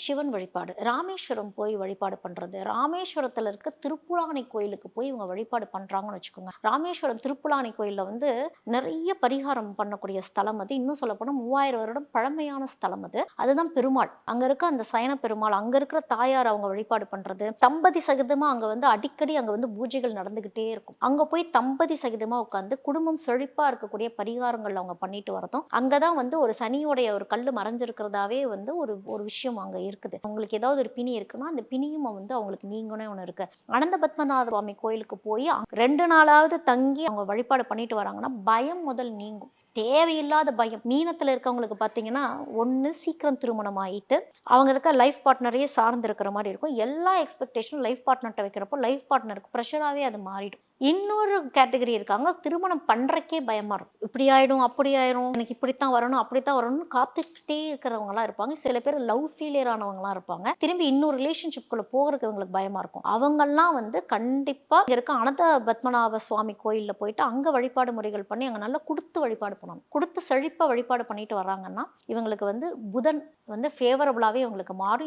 சிவன் வழிபாடு, ராமேஸ்வரம் போய் வழிபாடு பண்றது, ராமேஸ்வரத்துல இருக்க திருப்புலானை கோயிலுக்கு போய் இவங்க வழிபாடு பண்றாங்கன்னு வச்சுக்கோங்க. ராமேஸ்வரம் திருப்புலானை கோயில்ல வந்து நிறைய பரிகாரம் பண்ணக்கூடிய ஸ்தலம் அது. இன்னும் சொல்லப்போனா 3000 வருடம் பழமையான ஸ்தலம் அது. அதுதான் பெருமாள். அங்க இருக்க அந்த சயன பெருமாள், அங்க இருக்கிற தாயார் அவங்க வழிபாடு பண்றது, தம்பதி சகிதமா அங்க வந்து அடிக்கடி அங்க வந்து பூஜைகள் நடந்துகிட்டே இருக்கும். அங்க போய் தம்பதி சகிதமா உட்கார்ந்து குடும்பம் செழிப்பா இருக்கக்கூடிய பரிகாரங்கள் அவங்க பண்ணிட்டு வரதும், அங்கதான் வந்து ஒரு சனியோடைய ஒரு கல்லு மறைஞ்சிருக்கிறதாவே வந்து ஒரு ஒரு விஷயம் அங்க இருக்குது. அவங்களுக்கு ஏதாவது ஒரு பிணி இருக்குன்னா அந்த பிணியும் வந்து அவங்களுக்கு நீங்கணும்னு ஒண்ணு இருக்கு. அனந்த பத்மநாத சுவாமி கோயிலுக்கு போய் 2 நாளாவது தங்கி அவங்க வழிபாடு பண்ணிட்டு வராங்கன்னா பயம் முதல் நீங்கும். தேவையில்லாத பயம். மீனத்துல இருக்கவங்களுக்கு பார்த்தீங்கன்னா, ஒண்ணு சீக்கிரம் திருமணம் ஆயிட்டு, அவங்க இருக்க லைஃப் பார்ட்னரையே சார்ந்து இருக்கிற மாரி இருக்கும். எல்லா எக்ஸ்பெக்டேஷனும் லைஃப் பார்ட்னர்ட்ட வைக்கிறப்போ, லைஃப் பார்ட்னருக்கு ப்ரெஷராவே அது மாறிடும். இன்னொரு கேட்டகரி இருக்காங்க. திருமணம் பண்றக்கே பயமா இருக்கும். இப்படி ஆயிடும், அப்படி ஆயிரும். எனக்கு இப்படித்தான் வரணும், அப்படித்தான் வரணும்னு காத்துக்கிட்டே இருக்கிறவங்கலாம் இருப்பாங்க. சில பேர் லவ் ஃபெயிலியர் ஆனவங்கலாம் இருப்பாங்க. திரும்பி இன்னொரு ரிலேஷன்ஷிப்குள்ள போறதுக்கு இவங்களுக்கு பயமா இருக்கும். அவங்கலாம் வந்து கண்டிப்பா இங்க இருக்க அனந்த பத்மநாப சுவாமி கோயில்ல போயிட்டு அங்க வழிபாடு முறைகள் பண்ணி அங்க நல்லா குடுத்து வழிபாடு பண்ணணும். குடுத்து செழிப்பா வழிபாடு பண்ணிட்டு வர்றாங்கன்னா, இவங்களுக்கு வந்து புதன் வந்து ஃபேவரபிளாவே இவங்களுக்கு மாறும்.